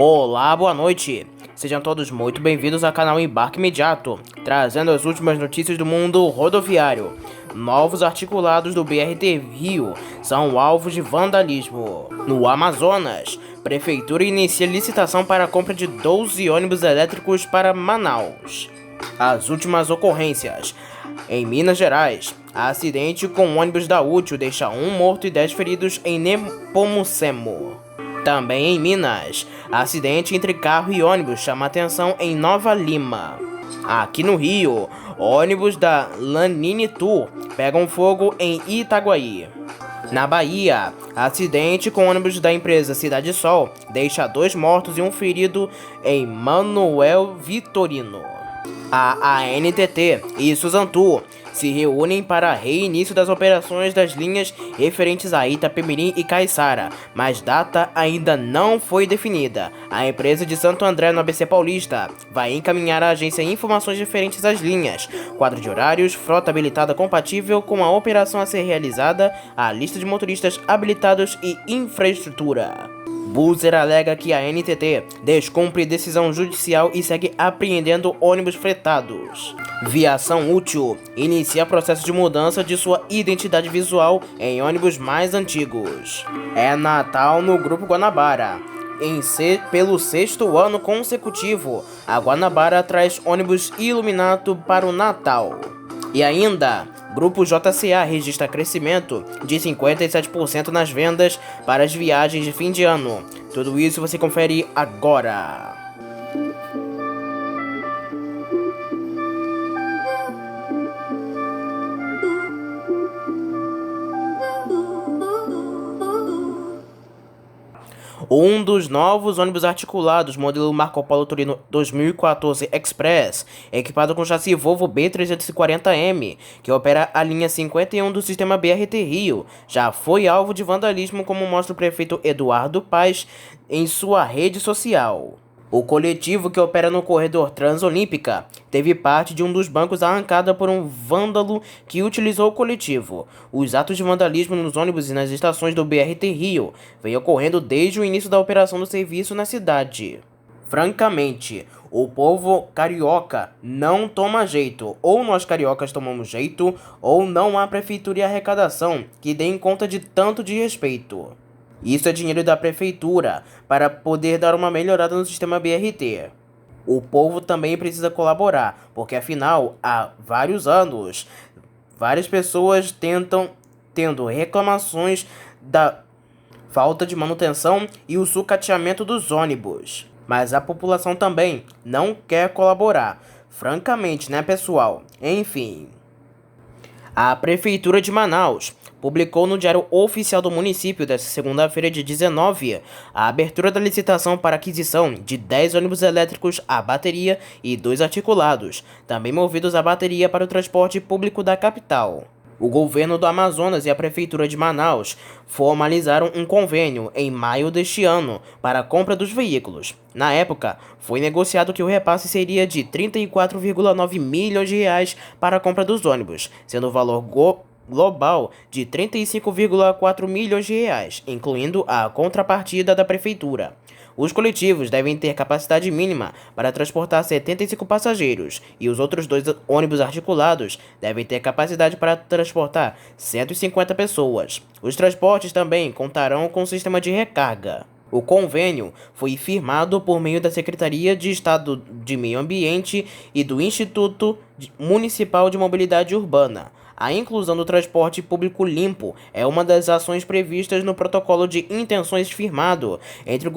Olá, boa noite. Sejam todos muito bem-vindos ao canal Embarque Imediato, trazendo as últimas notícias do mundo rodoviário. Novos articulados do BRT Rio são alvos de vandalismo. No Amazonas, Prefeitura inicia licitação para a compra de 12 ônibus elétricos para Manaus. As últimas ocorrências. Em Minas Gerais, acidente com ônibus da Útil deixa 1 morto e 10 feridos em Nepomucemo. Também em Minas, acidente entre carro e ônibus chama atenção em Nova Lima. Aqui no Rio, ônibus da Lanini Tour pegam fogo em Itaguaí. Na Bahia, acidente com ônibus da empresa Cidade Sol deixa 2 mortos e 1 ferido em Manuel Vitorino. A ANTT e Suzantur se reúnem para reinício das operações das linhas referentes a Itapemirim e Caiçara, mas data ainda não foi definida. A empresa de Santo André, no ABC Paulista, vai encaminhar à agência informações referentes às linhas, quadro de horários, frota habilitada compatível com a operação a ser realizada, a lista de motoristas habilitados e infraestrutura. Buser alega que a NTT descumpre decisão judicial e segue apreendendo ônibus fretados. Viação Útil inicia processo de mudança de sua identidade visual em ônibus mais antigos. É Natal no Grupo Guanabara. Pelo 6º ano consecutivo, a Guanabara traz ônibus iluminado para o Natal. E ainda, Grupo JCA registra crescimento de 57% nas vendas para as viagens de fim de ano. Tudo isso você confere agora. Um dos novos ônibus articulados, modelo Marco Polo Torino 2014 Express, equipado com chassi Volvo B340M, que opera a linha 51 do sistema BRT Rio, já foi alvo de vandalismo, como mostra o prefeito Eduardo Paes em sua rede social. O coletivo, que opera no corredor Transolímpica, teve parte de um dos bancos arrancada por um vândalo que utilizou o coletivo. Os atos de vandalismo nos ônibus e nas estações do BRT Rio vêm ocorrendo desde o início da operação do serviço na cidade. Francamente, o povo carioca não toma jeito. Ou nós cariocas tomamos jeito, ou não há prefeitura e arrecadação que deem conta de tanto desrespeito. Isso é dinheiro da prefeitura para poder dar uma melhorada no sistema BRT. O povo também precisa colaborar, porque afinal, há vários anos, várias pessoas tendo reclamações da falta de manutenção e o sucateamento dos ônibus. Mas a população também não quer colaborar. Francamente, né, pessoal? Enfim. A Prefeitura de Manaus publicou no Diário Oficial do Município desta segunda-feira, dia 19, a abertura da licitação para aquisição de 10 ônibus elétricos a bateria e 2 articulados, também movidos a bateria para o transporte público da capital. O governo do Amazonas e a Prefeitura de Manaus formalizaram um convênio em maio deste ano para a compra dos veículos. Na época, foi negociado que o repasse seria de R$ 34,9 milhões para a compra dos ônibus, sendo o valor global de R$ 35,4 milhões, incluindo a contrapartida da Prefeitura. Os coletivos devem ter capacidade mínima para transportar 75 passageiros e os outros 2 ônibus articulados devem ter capacidade para transportar 150 pessoas. Os transportes também contarão com sistema de recarga. O convênio foi firmado por meio da Secretaria de Estado de Meio Ambiente e do Instituto Municipal de Mobilidade Urbana. A inclusão do transporte público limpo é uma das ações previstas no protocolo de intenções firmado entre o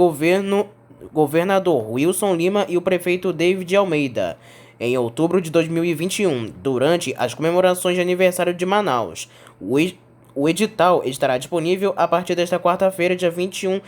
governador Wilson Lima e o prefeito David Almeida, em outubro de 2021, durante as comemorações de aniversário de Manaus. O edital estará disponível a partir desta quarta-feira, dia 21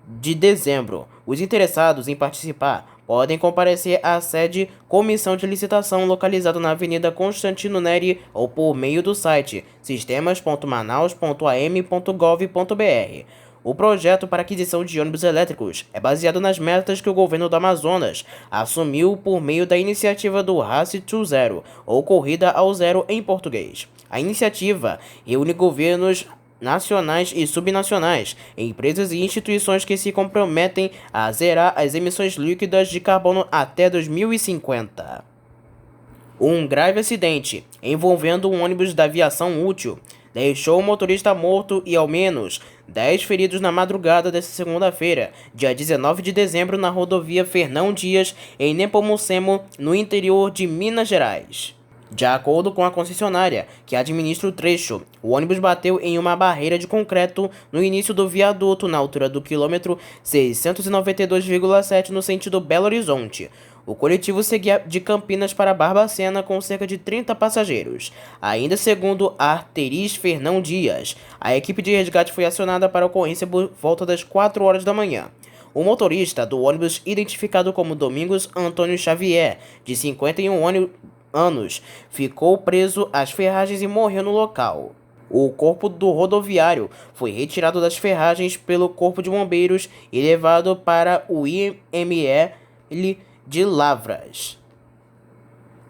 de dezembro. Os interessados em participar podem comparecer à sede Comissão de Licitação, localizada na Avenida Constantino Neri, ou por meio do site sistemas.manaus.am.gov.br. O projeto para aquisição de ônibus elétricos é baseado nas metas que o governo do Amazonas assumiu por meio da iniciativa do Race to Zero, ou Corrida ao Zero em português. A iniciativa reúne governos nacionais e subnacionais, empresas e instituições que se comprometem a zerar as emissões líquidas de carbono até 2050. Um grave acidente envolvendo um ônibus da aviação útil deixou o motorista morto e ao menos 10 feridos na madrugada desta segunda-feira, dia 19 de dezembro, na rodovia Fernão Dias, em Nepomucemo, no interior de Minas Gerais. De acordo com a concessionária, que administra o trecho, o ônibus bateu em uma barreira de concreto no início do viaduto, na altura do quilômetro 692,7, no sentido Belo Horizonte. O coletivo seguia de Campinas para Barbacena com cerca de 30 passageiros. Ainda segundo a Arteris Fernão Dias, a equipe de resgate foi acionada para a ocorrência por volta das 4 horas da manhã. O motorista do ônibus, identificado como Domingos Antônio Xavier, de 51 anos, ficou preso às ferragens e morreu no local. O corpo do rodoviário foi retirado das ferragens pelo Corpo de Bombeiros e levado para o IML de Lavras.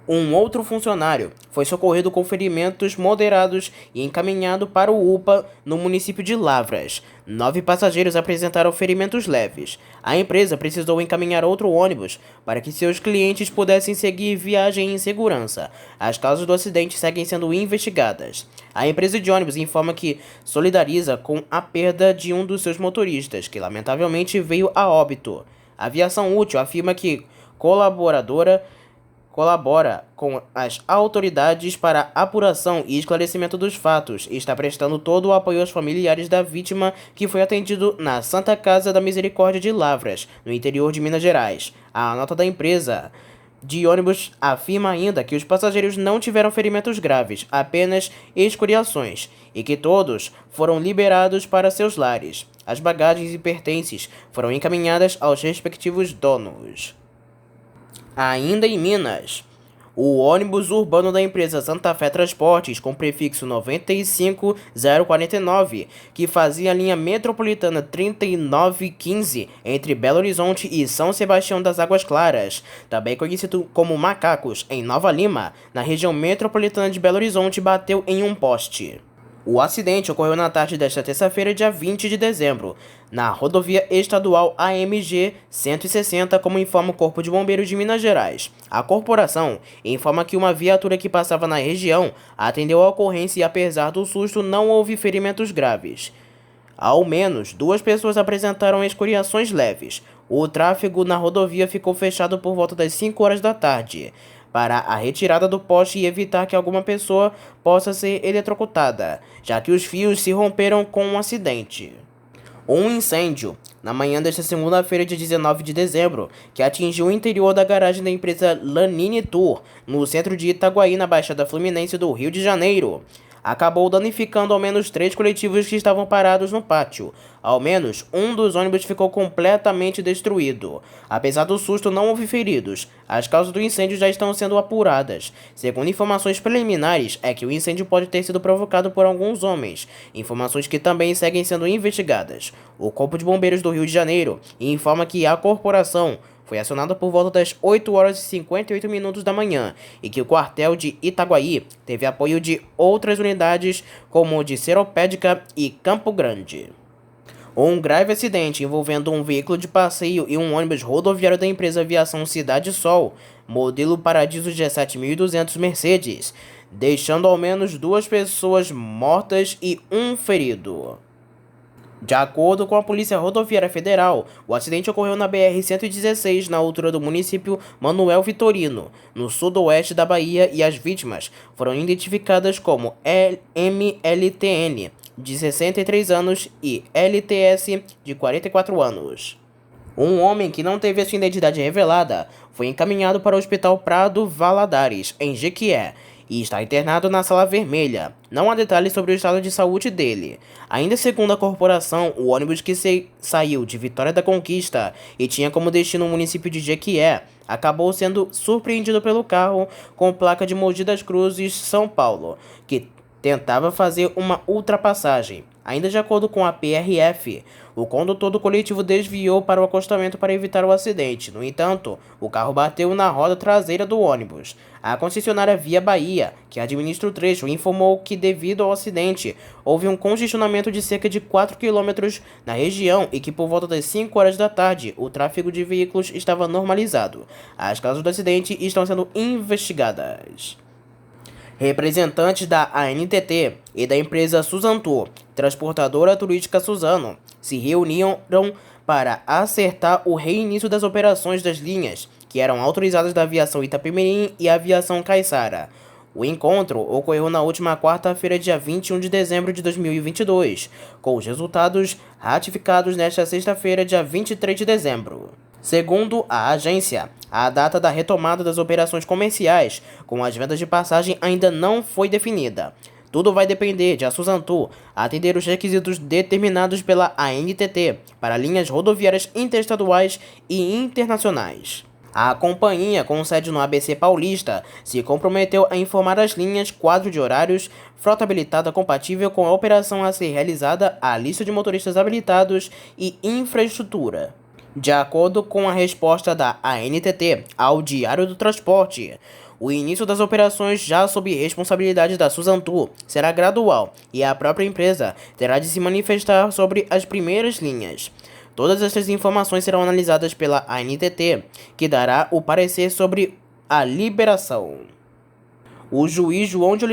Um outro funcionário foi socorrido com ferimentos moderados e encaminhado para o UPA no município de Lavras. 9 passageiros apresentaram ferimentos leves. A empresa precisou encaminhar outro ônibus para que seus clientes pudessem seguir viagem em segurança. As causas do acidente seguem sendo investigadas. A empresa de ônibus informa que solidariza com a perda de um dos seus motoristas, que lamentavelmente veio a óbito. A aviação útil afirma que colabora com as autoridades para apuração e esclarecimento dos fatos e está prestando todo o apoio aos familiares da vítima, que foi atendido na Santa Casa da Misericórdia de Lavras, no interior de Minas Gerais. A nota da empresa de ônibus afirma ainda que os passageiros não tiveram ferimentos graves, apenas escoriações, e que todos foram liberados para seus lares. As bagagens e pertences foram encaminhadas aos respectivos donos. Ainda em Minas, o ônibus urbano da empresa Santa Fé Transportes, com prefixo 95049, que fazia a linha metropolitana 3915 entre Belo Horizonte e São Sebastião das Águas Claras, também conhecido como Macacos, em Nova Lima, na região metropolitana de Belo Horizonte, bateu em um poste. O acidente ocorreu na tarde desta terça-feira, dia 20 de dezembro, na rodovia estadual AMG 160, como informa o Corpo de Bombeiros de Minas Gerais. A corporação informa que uma viatura que passava na região atendeu a ocorrência e, apesar do susto, não houve ferimentos graves. Ao menos 2 pessoas apresentaram escoriações leves. O tráfego na rodovia ficou fechado por volta das 5 horas da tarde, para a retirada do poste e evitar que alguma pessoa possa ser eletrocutada, já que os fios se romperam com um acidente. Um incêndio, na manhã desta segunda-feira, dia 19 de dezembro, que atingiu o interior da garagem da empresa Lanini Tour, no centro de Itaguaí, na Baixada Fluminense do Rio de Janeiro, acabou danificando ao menos 3 coletivos que estavam parados no pátio. Ao menos um dos ônibus ficou completamente destruído. Apesar do susto, não houve feridos. As causas do incêndio já estão sendo apuradas. Segundo informações preliminares, é que o incêndio pode ter sido provocado por alguns homens, informações que também seguem sendo investigadas. O Corpo de Bombeiros do Rio de Janeiro informa que a corporação foi acionada por volta das 8 horas e 58 minutos da manhã e que o quartel de Itaguaí teve apoio de outras unidades como o de Seropédica e Campo Grande. Um grave acidente envolvendo um veículo de passeio e um ônibus rodoviário da empresa Aviação Cidade Sol, modelo Paradiso G7200 Mercedes, deixando ao menos 2 pessoas mortas e um ferido. De acordo com a Polícia Rodoviária Federal, o acidente ocorreu na BR-116, na altura do município Manuel Vitorino, no sudoeste da Bahia, e as vítimas foram identificadas como MLTN, de 63 anos, e LTS, de 44 anos. Um homem que não teve a sua identidade revelada foi encaminhado para o Hospital Prado Valadares, em Jequié, e está internado na Sala Vermelha. Não há detalhes sobre o estado de saúde dele. Ainda segundo a corporação, o ônibus que saiu de Vitória da Conquista e tinha como destino o município de Jequié acabou sendo surpreendido pelo carro com placa de Mogi das Cruzes, São Paulo, que tentava fazer uma ultrapassagem. Ainda de acordo com a PRF, o condutor do coletivo desviou para o acostamento para evitar o acidente. No entanto, o carro bateu na roda traseira do ônibus. A concessionária Via Bahia, que administra o trecho, informou que, devido ao acidente, houve um congestionamento de cerca de 4 km na região e que, por volta das 5 horas da tarde, o tráfego de veículos estava normalizado. As causas do acidente estão sendo investigadas. Representantes da ANTT e da empresa Suzantur, transportadora turística Suzano, se reuniram para acertar o reinício das operações das linhas que eram autorizadas da aviação Itapemirim e aviação Caiçara. O encontro ocorreu na última quarta-feira, dia 21 de dezembro de 2022, com os resultados ratificados nesta sexta-feira, dia 23 de dezembro. Segundo a agência, a data da retomada das operações comerciais com as vendas de passagem ainda não foi definida. Tudo vai depender de a Suzantur atender os requisitos determinados pela ANTT para linhas rodoviárias interestaduais e internacionais. A companhia, com sede no ABC Paulista, se comprometeu a informar as linhas, quadro de horários, frota habilitada compatível com a operação a ser realizada, a lista de motoristas habilitados e infraestrutura. De acordo com a resposta da ANTT ao Diário do Transporte, o início das operações, já sob responsabilidade da Suzantur, será gradual e a própria empresa terá de se manifestar sobre as primeiras linhas. Todas estas informações serão analisadas pela ANTT, que dará o parecer sobre a liberação. O juiz João de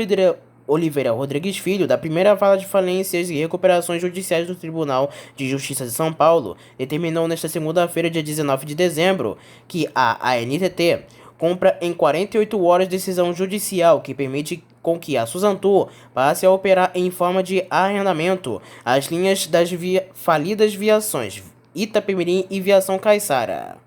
Oliveira Rodrigues Filho, da primeira Vara de Falências e Recuperações Judiciais do Tribunal de Justiça de São Paulo, determinou nesta segunda-feira, dia 19 de dezembro, que a ANTT cumpra em 48 horas decisão judicial que permite com que a Suzantur passe a operar em forma de arrendamento as linhas das falidas viações Itapemirim e Viação Caiçara.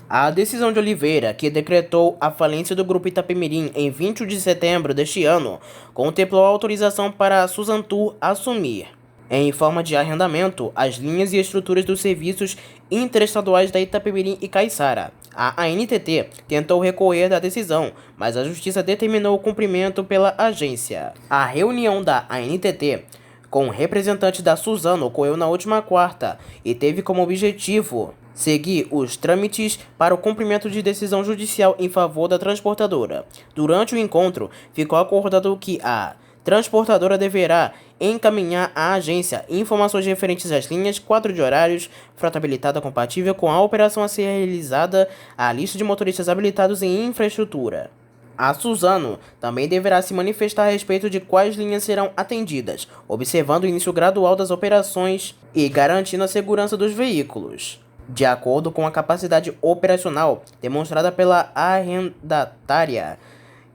A decisão de Oliveira, que decretou a falência do Grupo Itapemirim em 20 de setembro deste ano, contemplou a autorização para a Suzantur assumir, em forma de arrendamento, as linhas e estruturas dos serviços interestaduais da Itapemirim e Caiçara. A ANTT tentou recorrer da decisão, mas a Justiça determinou o cumprimento pela agência. A reunião da ANTT com representantes da Suzano ocorreu na última quarta e teve como objetivo seguir os trâmites para o cumprimento de decisão judicial em favor da transportadora. Durante o encontro, ficou acordado que a transportadora deverá encaminhar à agência informações referentes às linhas, quadro de horários, frota habilitada compatível com a operação a ser realizada, a lista de motoristas habilitados em infraestrutura. A Suzano também deverá se manifestar a respeito de quais linhas serão atendidas, observando o início gradual das operações e garantindo a segurança dos veículos, de acordo com a capacidade operacional demonstrada pela arrendatária,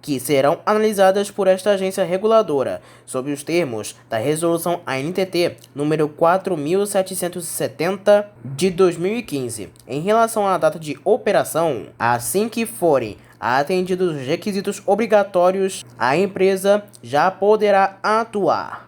que serão analisadas por esta agência reguladora, sob os termos da Resolução ANTT número 4.770 de 2015. Em relação à data de operação, assim que forem atendidos os requisitos obrigatórios, a empresa já poderá atuar.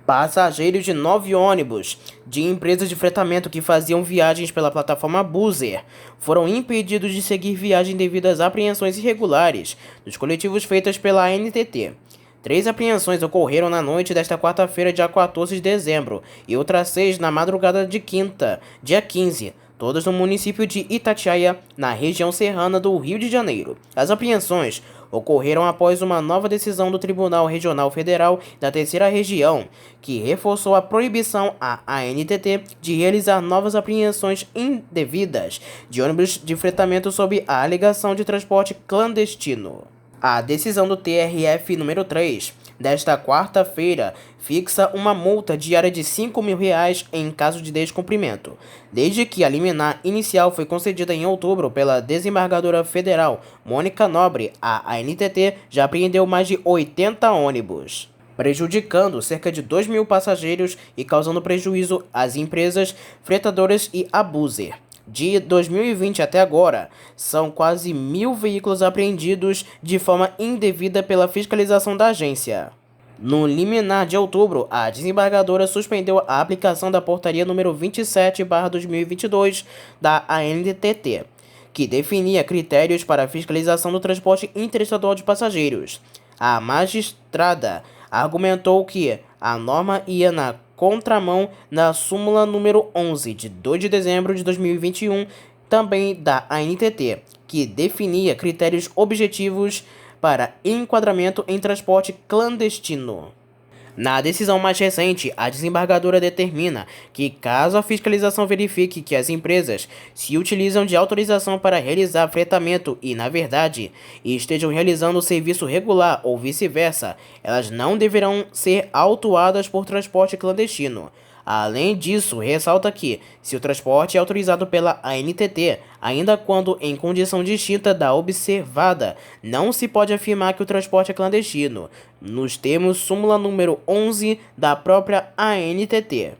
Passageiros de 9 ônibus de empresas de fretamento que faziam viagens pela plataforma Buser foram impedidos de seguir viagem devido às apreensões irregulares dos coletivos feitas pela ANTT. 3 apreensões ocorreram na noite desta quarta-feira, dia 14 de dezembro, e outras 6 na madrugada de quinta, dia 15, todas no município de Itatiaia, na região serrana do Rio de Janeiro. As apreensões ocorreram após uma nova decisão do Tribunal Regional Federal da Terceira Região, que reforçou a proibição à ANTT de realizar novas apreensões indevidas de ônibus de fretamento sob a alegação de transporte clandestino. A decisão do TRF número 3 desta quarta-feira fixa uma multa diária de R$ 5.000 em caso de descumprimento, desde que a liminar inicial foi concedida em outubro pela desembargadora federal Mônica Nobre. A ANTT já apreendeu mais de 80 ônibus, prejudicando cerca de 2.000 passageiros e causando prejuízo às empresas fretadoras e à Buser. De 2020 até agora, são quase 1.000 veículos apreendidos de forma indevida pela fiscalização da agência. No liminar de outubro, a desembargadora suspendeu a aplicação da portaria número 27/2022 da ANTT, que definia critérios para a fiscalização do transporte interestadual de passageiros. A magistrada argumentou que A norma ia na contramão da súmula número 11, de 2 de dezembro de 2021, também da ANTT, que definia critérios objetivos para enquadramento em transporte clandestino. Na decisão mais recente, a desembargadora determina que, caso a fiscalização verifique que as empresas se utilizam de autorização para realizar fretamento e, na verdade, estejam realizando o serviço regular ou vice-versa, elas não deverão ser autuadas por transporte clandestino. Além disso, ressalta que, se o transporte é autorizado pela ANTT, ainda quando em condição distinta da observada, não se pode afirmar que o transporte é clandestino, nos termos súmula número 11 da própria ANTT.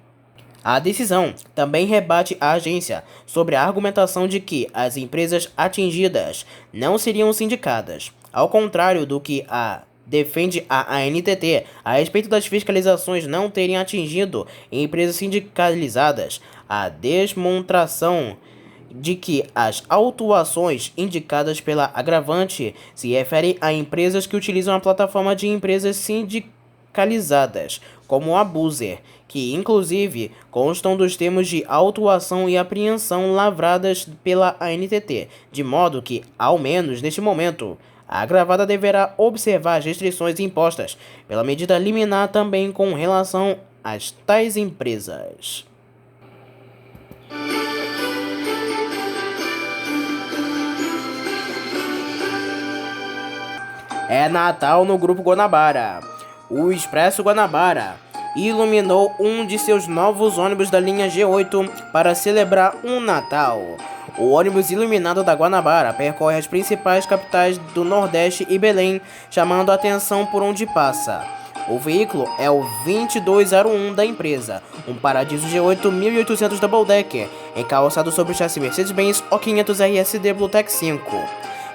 A decisão também rebate a agência sobre a argumentação de que as empresas atingidas não seriam sindicadas, ao contrário do que defende a ANTT a respeito das fiscalizações não terem atingido empresas sindicalizadas. A demonstração de que as autuações indicadas pela agravante se referem a empresas que utilizam a plataforma de empresas sindicalizadas, como a Buser, que inclusive constam dos termos de autuação e apreensão lavradas pela ANTT, de modo que, ao menos neste momento, a agravada deverá observar as restrições impostas pela medida liminar também com relação às tais empresas. É Natal no Grupo Guanabara. O Expresso Guanabara iluminou um de seus novos ônibus da linha G8 para celebrar um Natal. O ônibus iluminado da Guanabara percorre as principais capitais do Nordeste e Belém, chamando a atenção por onde passa. O veículo é o 2201 da empresa, um Paradiso G8 1800 Double Decker, encaroçado sobre o chassi Mercedes-Benz O500 RSD Bluetech 5,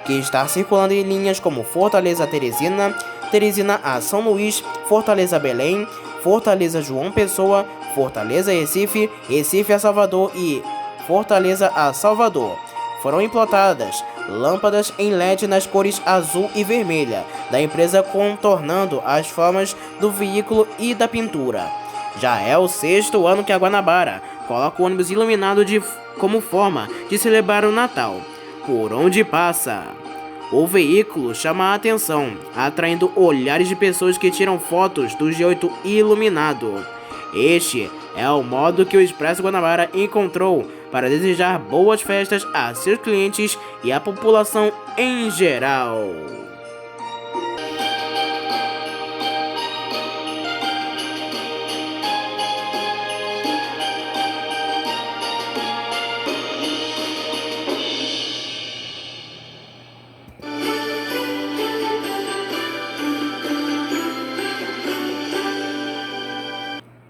que está circulando em linhas como Fortaleza-Teresina, Teresina a São Luís, Fortaleza-Belém, Fortaleza João Pessoa, Fortaleza-Recife, Recife a Salvador e Fortaleza a Salvador. Foram implantadas lâmpadas em LED nas cores azul e vermelha da empresa, contornando as formas do veículo e da pintura. Já é o 6º ano que a Guanabara coloca o ônibus iluminado como forma de celebrar o Natal. Por onde passa, o veículo chama a atenção, atraindo olhares de pessoas que tiram fotos do G8 iluminado. Este é o modo que o Expresso Guanabara encontrou para desejar boas festas a seus clientes e à população em geral.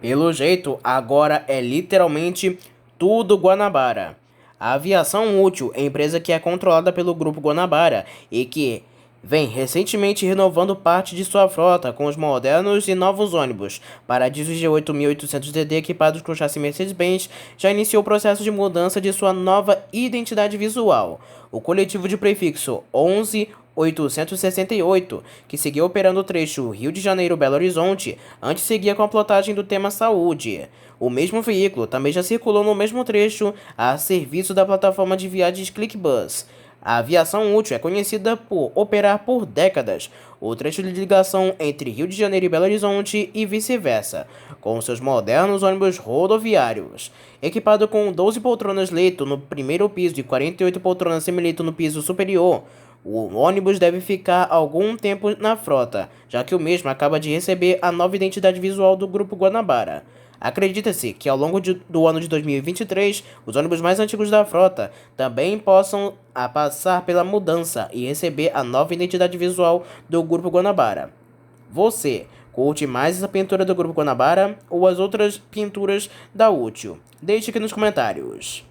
Pelo jeito, agora é literalmente tudo Guanabara. A Aviação Útil é empresa que é controlada pelo Grupo Guanabara e que vem recentemente renovando parte de sua frota com os modernos e novos ônibus. Paradiso G8 1800DD equipados com chassi Mercedes-Benz já iniciou o processo de mudança de sua nova identidade visual. O coletivo de prefixo 11868, que seguiu operando o trecho Rio de Janeiro-Belo Horizonte, antes seguia com a plotagem do tema saúde. O mesmo veículo também já circulou no mesmo trecho a serviço da plataforma de viagens ClickBus. A Aviação Útil é conhecida por operar por décadas o trecho de ligação entre Rio de Janeiro e Belo Horizonte e vice-versa, com seus modernos ônibus rodoviários. Equipado com 12 poltronas leito no primeiro piso e 48 poltronas semileito no piso superior, o ônibus deve ficar algum tempo na frota, já que o mesmo acaba de receber a nova identidade visual do Grupo Guanabara. Acredita-se que ao longo do ano de 2023, os ônibus mais antigos da frota também possam passar pela mudança e receber a nova identidade visual do Grupo Guanabara. Você curte mais essa pintura do Grupo Guanabara ou as outras pinturas da Útil? Deixe aqui nos comentários.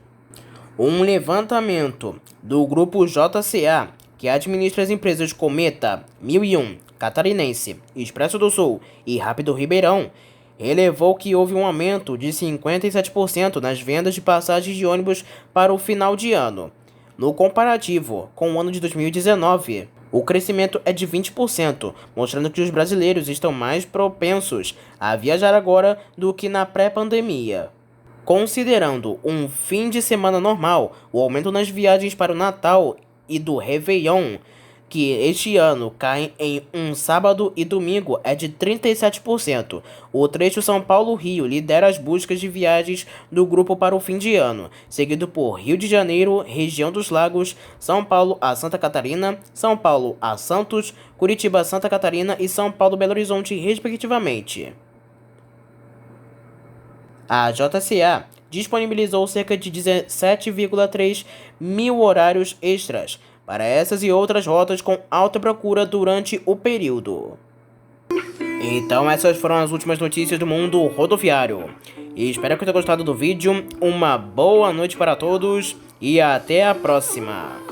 Um levantamento do Grupo JCA, que administra as empresas Cometa, 1001, Catarinense, Expresso do Sul e Rápido Ribeirão, relevou que houve um aumento de 57% nas vendas de passagens de ônibus para o final de ano, no comparativo com o ano de 2019. o crescimento é de 20%, mostrando que os brasileiros estão mais propensos a viajar agora do que na pré-pandemia. Considerando um fim de semana normal, o aumento nas viagens para o Natal e do Réveillon, que este ano caem em um sábado e domingo, é de 37%. O trecho São Paulo-Rio lidera as buscas de viagens do grupo para o fim de ano, seguido por Rio de Janeiro, região dos Lagos, São Paulo a Santa Catarina, São Paulo a Santos, Curitiba a Santa Catarina e São Paulo-Belo Horizonte, respectivamente. A JCA disponibilizou cerca de 17,3 mil horários extras para essas e outras rotas com alta procura durante o período. Então essas foram as últimas notícias do mundo rodoviário. E espero que tenham gostado do vídeo. Uma boa noite para todos e até a próxima.